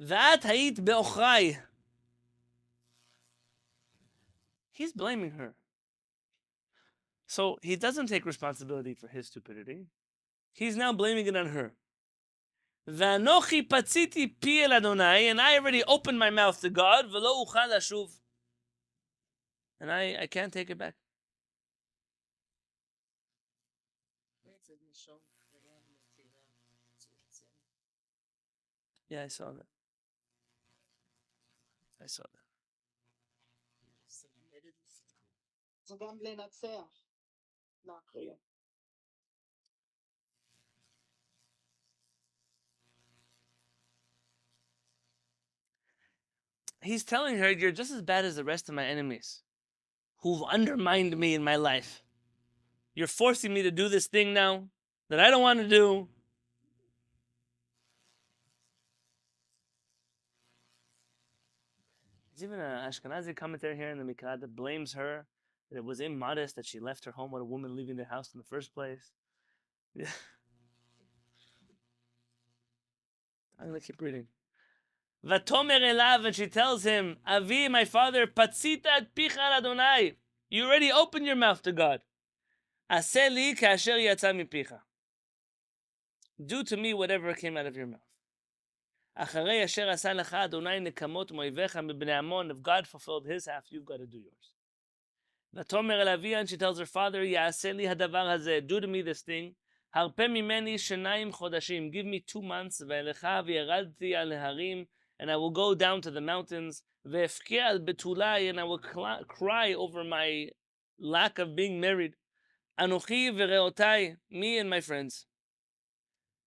V'at ha'it be'ochrai. He's blaming her. So he doesn't take responsibility for his stupidity. He's now blaming it on her. V'anochi patziti pi el Adonai, and I already opened my mouth to God. V'lo uchal ashuv. And I can't take it back. Yeah, I saw that. זה גם לנצח. להכריע. He's telling her, you're just as bad as the rest of my enemies who've undermined me in my life. You're forcing me to do this thing now that I don't want to do. There's even an Ashkenazi commentary here in the Mikra that blames her, that it was immodest that she left her home with a woman leaving their house in the first place. Yeah. I'm going to keep reading. Vatomer elav, and she tells him, Avi, my father, patzita et picha al Adonai. You already opened your mouth to God. Aseh li kasher yatsa mipicha. Do to me whatever came out of your mouth. Acharei asher asa lecha Adonai nekamot moivecha mibnei Ammon. If God fulfilled his half, you've got to do yours. Vatomer el Avia, and she tells her father, Ya'aseh li hadavar hazeh. Do to me this thing. Harpe mimeni shenayim chodashim. Give me 2 months. Ve'elecha v'yeradti al harim. And I will go down to the mountains. Ve'efkeh al betulai. And I will cry over my lack of being married. Anochi v'reotai. Me and my friends.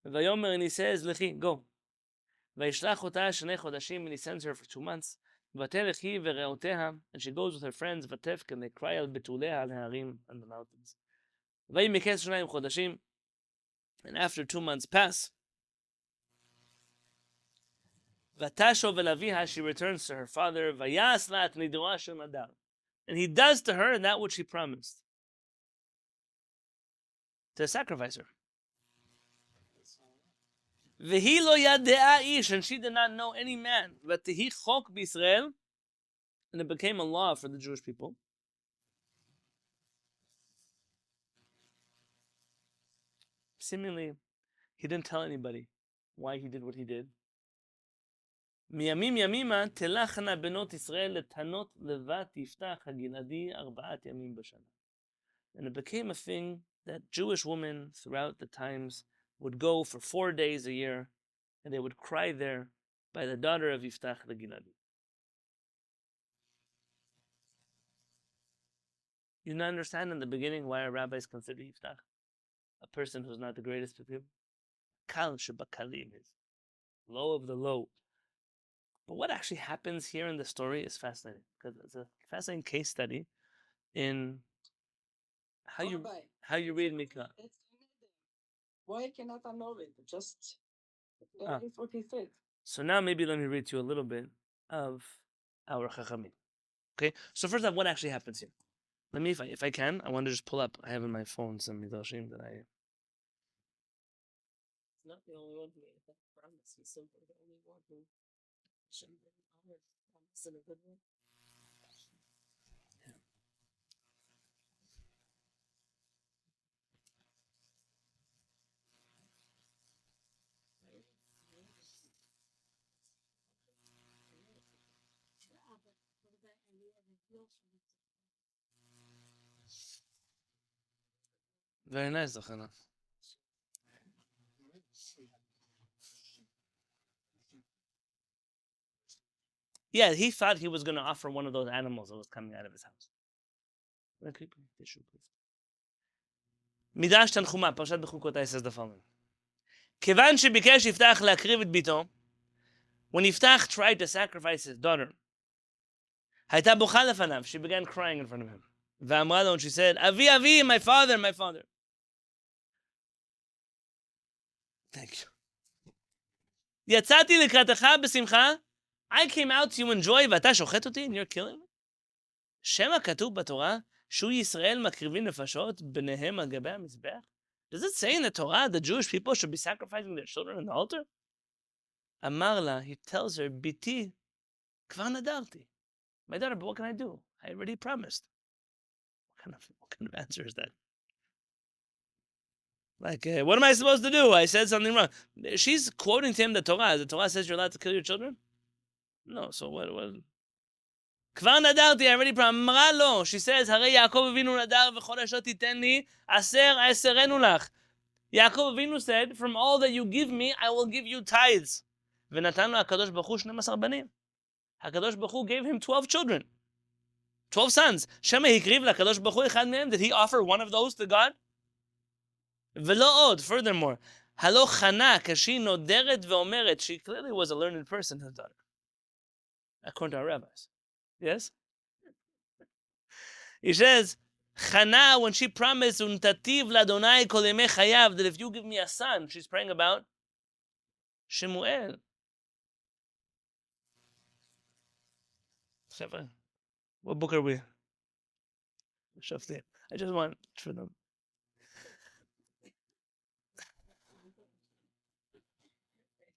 Vayomer, and he says, Lechi, go. Vayishlach ota shnei chodashim, and he sends her for 2 months. Vatelech hi vereoteha, and she goes with her friends. Vatefk, and they cry al betuleha al harim, on the mountains. Vayimikes shnayim chodashim, and after 2 months pass. Vatasho velaviha, she returns to her father. Vayas lat nidua shel nadar, and he does to her that which he promised, to sacrifice her. Vehi lo yadea ish, and she did not know any man. V'tehi chok b'Yisrael, and it became a law for the Jewish people. Seemingly, he didn't tell anybody why he did what he did. Miyamim yamima telachna benot Yisrael letanot levat Yiftach hagiladi 4 yamim b'shana. And it became a thing that Jewish women throughout the times would go for 4 days a year, and they would cry there by the daughter of Yiftach the Giladi. You not understand in the beginning why our rabbis consider Yiftach a person who's not the greatest of people? Kal shebakalim is low of the low. But what actually happens here in the story is fascinating, because it's a fascinating case study in how you read Mikra. Why cannot I know it? Just that is what he said. So now maybe let me read to you a little bit of our Chachamim. Okay, so first off, what actually happens here? Let me, if I can, I want to just pull up. I have in my phone some midrashim that I. It's not the only one who made that promise. He's simply the only one who Should have been honored on this in a good way. Very nice, Dochana. Yeah, he thought he was going to offer one of those animals that was coming out of his house. Midrash Tanchuma, Parshat Bechukotai says the following. Kivan shebikesh Yiftach להקריב את ביתו, when Yiftach tried to sacrifice his daughter, הייתה בוכה לפניו, she began crying in front of him. ואמרה לו, and she said, אבי, אבי, my father, my father. Thank you. יצאתי לקראתך בשמחה, I came out to you in joy, ואתה שוחט אותי, and you're killing me? שמא כתוב בתורה, שהוא ישראל מקריבים נפשות בניהם על גבי המזבח? Does it say in the Torah the Jewish people should be sacrificing their children on the altar? אמר לה, he tells her, ביתי, כבר נדרתי. My daughter, but what can I do? I already promised. What kind of answer is that? Like, what am I supposed to do? I said something wrong. She's quoting to him the Torah. The Torah says you're allowed to kill your children? No, so what? כבר נדרתי, I already promised. אמרה לו, she says, הרי יעקב אבינו נדר וכל אשר תיתן לי, עשרנו לך. Yaakov Avinu said, from all that you give me, I will give you tithes. ונתן לו הקדוש ברוך הוא 12 בנים. הקדוש ברוך הוא gave him 12 children. 12 sons. שמא הקריב לקדוש ברוך הוא אחד מהם? Did he offer one of those to God? ולא עוד, furthermore, הלא חנה, כשהיא נודרת ואומרת, she clearly was a learned person, his daughter. According to our rabbis. Yes? He says, Chana, when she promised, Untativ ladonai kol yemei chayav, that if you give me a son, she's praying about Shemuel. What book are we? Shoftim. I just want for them.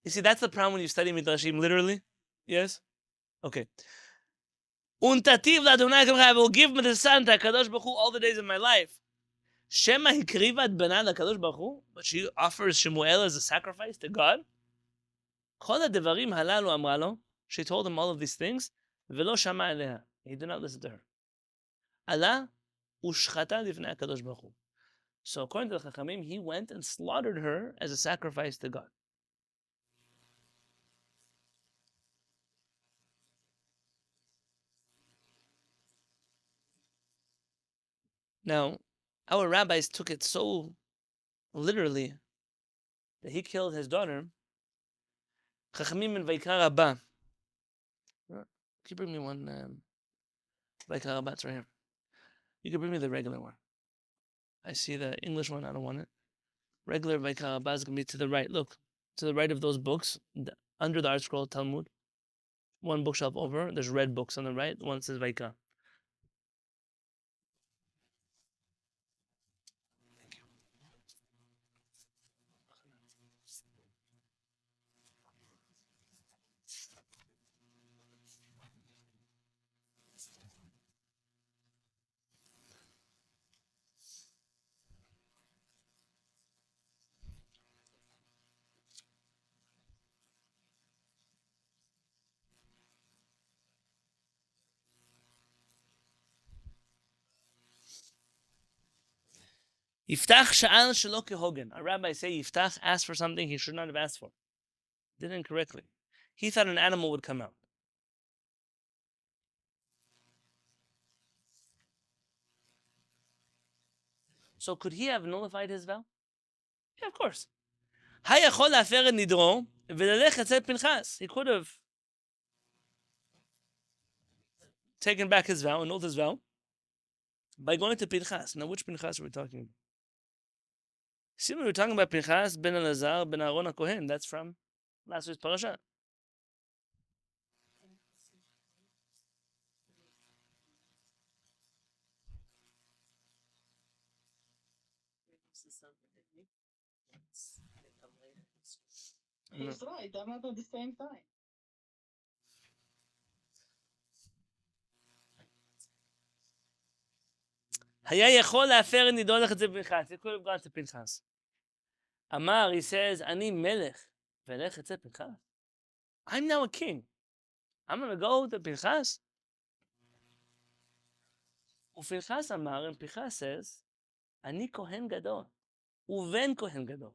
You see, that's the problem when you study Midrashim literally. Yes? Okay. Untativ ladonai kol yemei chayav, I will give me the son to HaKadosh Baruch Hu all the days of my life. Shema hikriva et bana l'Kadosh Baruch Hu, but she offers Shemuel as a sacrifice to God. Kol hadevarim halalu amra lo, she told him all of these things, velo shama eleha. He did not listen to her. Allah ushchata lifnei HaKadosh Baruch Hu. So according to the HaShamayim, he went and slaughtered her as a sacrifice to God. Now, our rabbis took it so literally that he killed his daughter. Chachamim in Vaikar Rabbah. Can you bring me one Vaikar Rabbah? It's right here. You can bring me the regular one. I see the English one. I don't want it. Regular Vaikar Rabbah is going to be to the right. Look, to the right of those books, under the Art Scroll Talmud. One bookshelf over, there's red books on the right. One says Vaikar. Yiftach sha'al shelo kehogen. Our rabbis say Yiftach asked for something he should not have asked for. Did it incorrectly. He thought an animal would come out. So could he have nullified his vow? Yeah, of course. Hayachol להפר את נדרו וללך אצל פנחס. He could have taken back his vow, annulled his vow, by going to Pinchas. Now, which Pinchas are we talking about? See, we were talking about Pinchas ben Elazar ben Aaron HaKohen. That's from last week's parasha. He's right. They're not at the same time. היה יכול להפר את נידו לך את זה פנחס. He could have gone to Pinchas. אמר, he says, אני מלך, ולך אצל פנחס. I'm now a king. I'm going to go to Pinchas. ופנחס אמר, and Pinchas says, אני כהן גדול, ובן כהן גדול.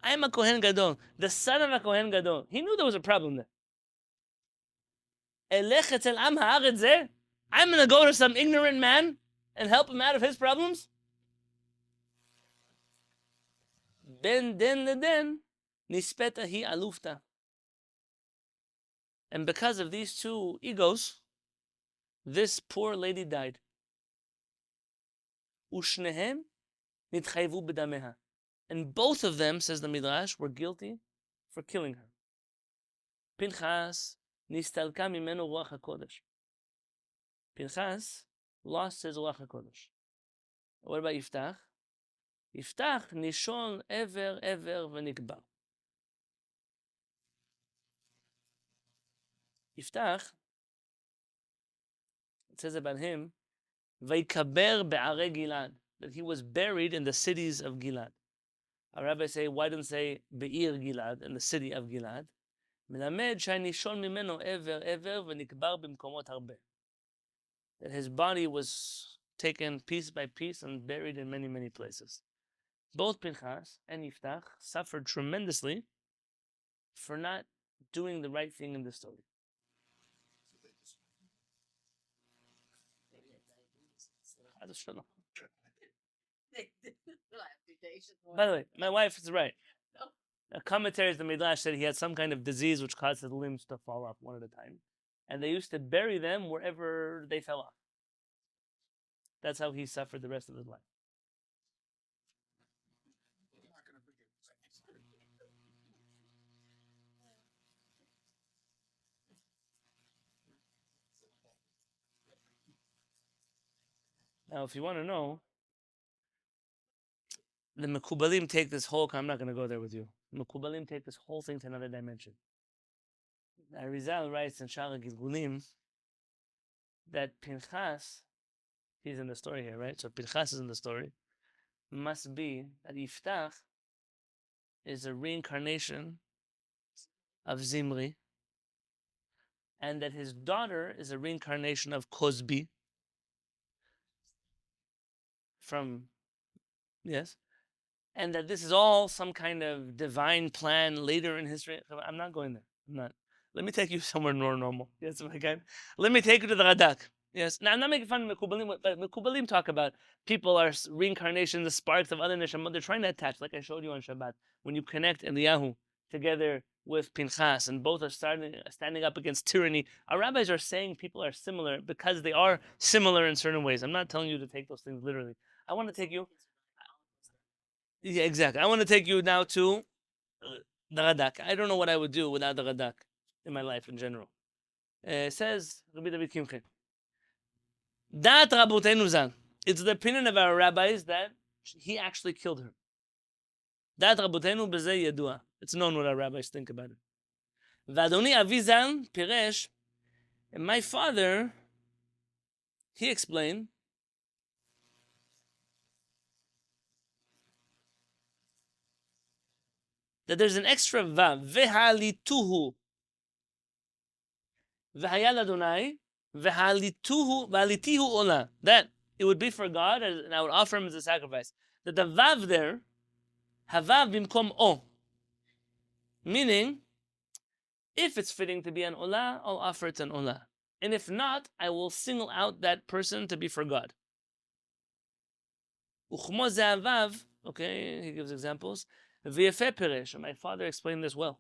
I'm a כהן גדול, the son of a כהן גדול. He knew there was a problem there. אלך אצל עם הארץ זה? I'm going to go to some ignorant man and help him out of his problems? בין דן לדן, נספתה היא אלופתה. And because of these two egos, this poor lady died. ושניהם נתחייבו בדמיה. And both of them, says the Midrash, were guilty for killing her. Pinchas נסתלקה ממנו רוח הקודש. Pinchas lost his רוח הקודש. What about Yiftach? Yiftach נישון עבר ונקבר. Yiftach, it says about him, ויקבר בערי גלעד, that he was buried in the cities of Gilad. Our rabbis say, why didn't say Be'ir Gilad, in the city of Gilad? מלמד שהנישון ממנו עבר ונקבר במקומות הרבה. That his body was taken piece by piece and buried in many, many places. Both Pinchas and Yiftach suffered tremendously for not doing the right thing in the story. By the way, my wife is right. A commentary of the Midrash said he had some kind of disease which caused his limbs to fall off one at a time. And they used to bury them wherever they fell off. That's how he suffered the rest of his life. Now, if you want to know, the Mekubalim take this whole, I'm not going to go there with you. The Mekubalim take this whole thing to another dimension. Arizal writes in Shaar Gilgulim that Pinchas, he's in the story here, right? So Pinchas is in the story. Must be that Yiftach is a reincarnation of Zimri, and that his daughter is a reincarnation of Cosbi. Yes, and that this is all some kind of divine plan later in history. I'm not going there. I'm not. Let me take you somewhere more normal. Yes, if I can. Let me take you to the Radak. Yes. Now, I'm not making fun of Mekubalim, but Mekubalim talk about people are reincarnations, the sparks of other Neshamot. They're trying to attach, like I showed you on Shabbat, when you connect Eliyahu together with Pinchas, and both are standing up against tyranny. Our rabbis are saying people are similar because they are similar in certain ways. I'm not telling you to take those things literally. I want to take you. Yeah, exactly. I want to take you now to the Radak. I don't know what I would do without the Radak in my life in general. Says Rabbi David Kimche. Dat Rabotenu Zan. It's the opinion of our rabbis that he actually killed her. Dat Rabotenu B'zeh Yadua. It's known what our rabbis think about it. V'adoni Avi Zan Piresh. And my father, he explained, that there's an extra vav, vehalituhu, v'hayal Adonai, v'halitihu ola. That it would be for God, and I would offer him as a sacrifice. That the vav there, havav bimkom o, meaning, if it's fitting to be an olah, I'll offer it an olah, and if not, I will single out that person to be for God. Uchmo ze'avav, okay, he gives examples. V'yefeh peresh, and my father explained this well.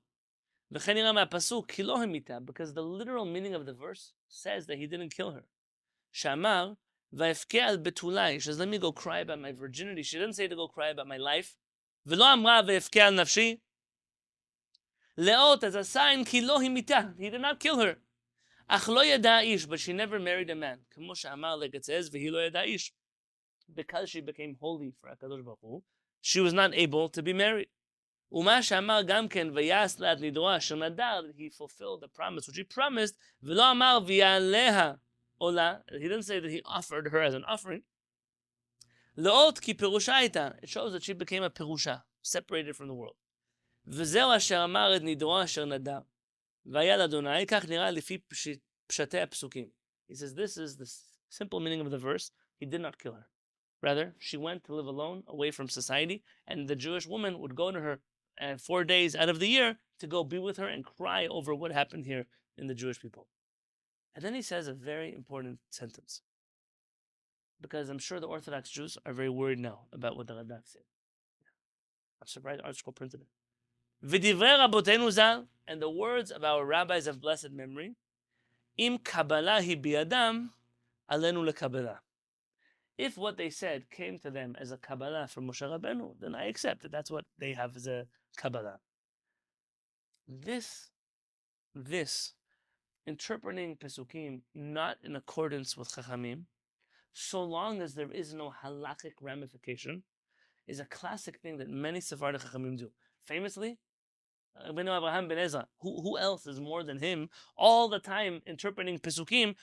V'chen yira ma'pasuk ki lo hamita, because the literal meaning of the verse says that he didn't kill her. Shamar v'yefke al betulai, she says, let me go cry about my virginity. She didn't say to go cry about my life. V'lo amra v'yefke al nafshi, leot, as a sign ki lo hamita, he did not kill her. Ach lo yada ish, but she never married a man. Kamo she'amar, like it says, v'hi lo yada ish, because she became holy for HaKadosh Baruch Hu, she was not able to be married. Uma she'amar gam ken v'yas la'at nidroa shel he fulfilled the promise which he promised. V'lo amar v'yaleha ola, he didn't say that he offered her as an offering. Le'ot ki perusha הייתה. It shows that she became a perusha, separated from the world. וזהו אשר אמר את נדרו אשר נדר. והיה לאדוני, כך נראה לפי פשטי הפסוקים. He says this is the simple meaning of the verse. He did not kill her. Rather, she went to live alone, away from society, and the Jewish woman would go to her 4 days out of the year to go be with her and cry over what happened here in the Jewish people. And then he says a very important sentence. Because I'm sure the Orthodox Jews are very worried now about what the Radak said. I'm surprised ArtScroll printed it. V'divrei Rabotenu Zal, and the words of our rabbis of blessed memory, Im Kabbalah hi biadam, alenu lekabbalah. If what they said came to them as a Kabbalah from Moshe Rabbenu, then I accept that that's what they have as a Kabbalah. This, interpreting Pesukim not in accordance with Chachamim, so long as there is no halakhic ramification, is a classic thing that many Sephardic Chachamim do. Famously, Rabbenu Abraham ben Ezra, who else is more than him, all the time interpreting Pesukim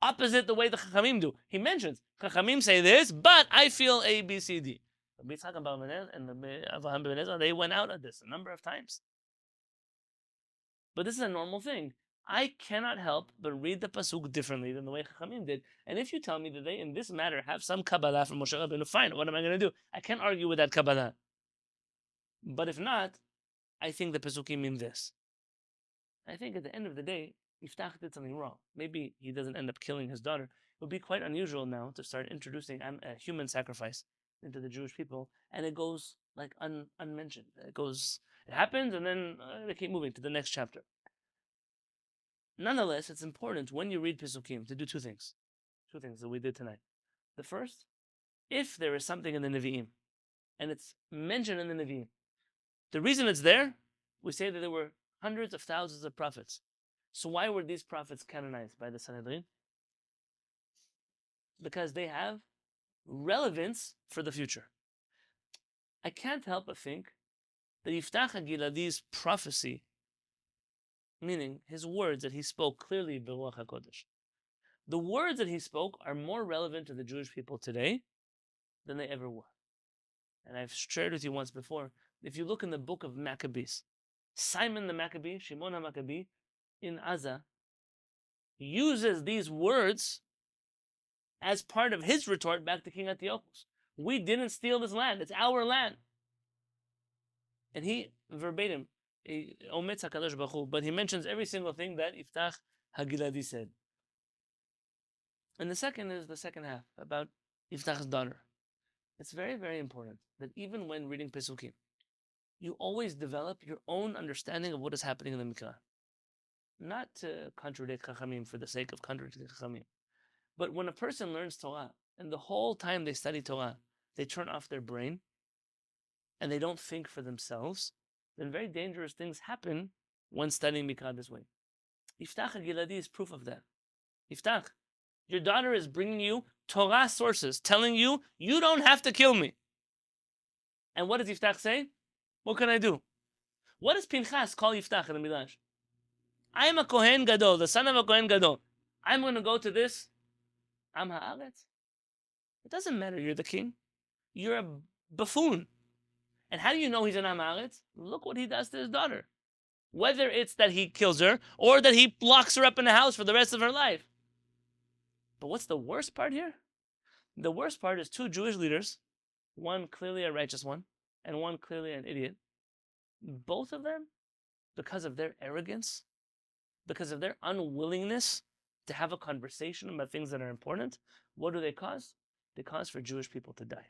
opposite the way the Chachamim do. He mentions, Chachamim say this, but I feel A, B, C, D. Rabbi Yitzchak and Rabbi Abraham ben Ezra, they went out at this a number of times. But this is a normal thing. I cannot help but read the Pasuk differently than the way Chachamim did. And if you tell me that they, in this matter, have some Kabbalah from Moshe Rabbeinu, fine, what am I going to do? I can't argue with that Kabbalah. But if not, I think the Pesukim mean this. I think at the end of the day, Yiftach did something wrong. Maybe he doesn't end up killing his daughter. It would be quite unusual now to start introducing a human sacrifice into the Jewish people, and it goes like unmentioned. It happens, and then they keep moving to the next chapter. Nonetheless, it's important when you read Pesukim to do two things that we did tonight. The first, if there is something in the Nevi'im, and it's mentioned in the Nevi'im, the reason it's there, we say that there were hundreds of thousands of prophets. So why were these prophets canonized by the Sanhedrin? Because they have relevance for the future. I can't help but think that Yiftach HaGiladi's prophecy, meaning his words that he spoke clearly B'Ruach HaKodesh, the words that he spoke are more relevant to the Jewish people today than they ever were. And I've shared with you once before, if you look in the book of Maccabees, Simon the Maccabee, Shimon HaMaccabee, in Gaza, uses these words as part of his retort back to King Antiochus. We didn't steal this land, it's our land. And he, verbatim, omets HaKadosh Baruch Hu, but he mentions every single thing that Yiftach HaGiladi said. And the second is the second half, about Yiftach's daughter. It's very, very important that even when reading Pesukim, you always develop your own understanding of what is happening in the Mikra. Not to contradict Chachamim for the sake of contradicting Chachamim. But when a person learns Torah, and the whole time they study Torah, they turn off their brain, and they don't think for themselves, then very dangerous things happen when studying Mikra this way. Yiftach HaGiladi is proof of that. Yiftach, your daughter is bringing you Torah sources, telling you, you don't have to kill me. And what does Yiftach say? What can I do? What does Pinchas call Yiftach in the Midrash? I am a Kohen Gadol, the son of a Kohen Gadol. I'm going to go to this Am Haaretz. It doesn't matter, you're the king. You're a buffoon. And how do you know he's an Am Haaretz? Look what he does to his daughter. Whether it's that he kills her, or that he locks her up in a house for the rest of her life. But what's the worst part here? The worst part is two Jewish leaders, one clearly a righteous one, and one clearly an idiot. Both of them, because of their arrogance, because of their unwillingness to have a conversation about things that are important, what do they cause? They cause for Jewish people to die.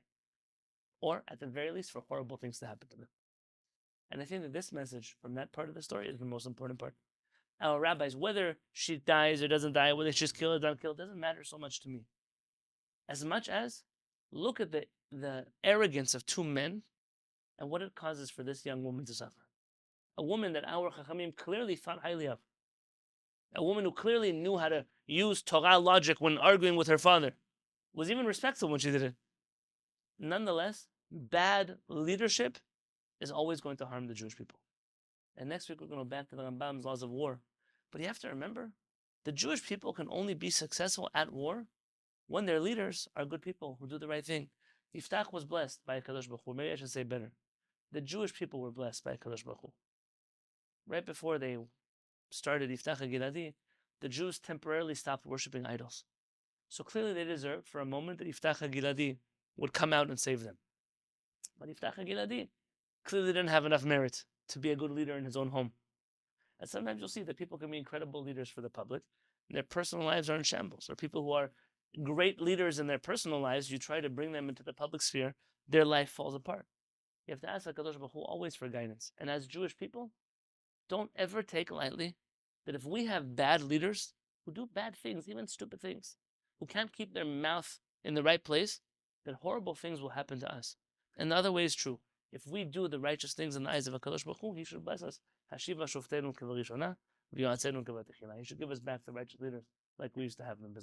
Or, at the very least, for horrible things to happen to them. And I think that this message from that part of the story is the most important part. Our rabbis, whether she dies or doesn't die, whether she's killed or not killed, doesn't matter so much to me. As much as, look at the arrogance of two men and what it causes for this young woman to suffer. A woman that our Chachamim clearly thought highly of. A woman who clearly knew how to use Torah logic when arguing with her father. Was even respectful when she did it. Nonetheless, bad leadership is always going to harm the Jewish people. And next week we're going to go back to the Rambam's laws of war. But you have to remember, the Jewish people can only be successful at war when their leaders are good people who do the right thing. Yiftach was blessed by HaKadosh Baruch Hu. Maybe I should say better. The Jewish people were blessed by HaKadosh Baruch Hu. Right before they started Yiftach HaGiladi, the Jews temporarily stopped worshipping idols. So clearly they deserved for a moment that Yiftach HaGiladi would come out and save them. But Yiftach HaGiladi clearly didn't have enough merit to be a good leader in his own home. And sometimes you'll see that people can be incredible leaders for the public, and their personal lives are in shambles. Or people who are great leaders in their personal lives, you try to bring them into the public sphere, their life falls apart. You have to ask HaKadosh Baruch Hu always for guidance. And as Jewish people, don't ever take lightly that if we have bad leaders who do bad things, even stupid things, who can't keep their mouth in the right place, that horrible things will happen to us. And the other way is true. If we do the righteous things in the eyes of HaKadosh Baruch Hu, He should bless us. Hashiva shoftenu kevarishona, v'yotzenu kevatechila. He should give us back the righteous leaders like we used to have them.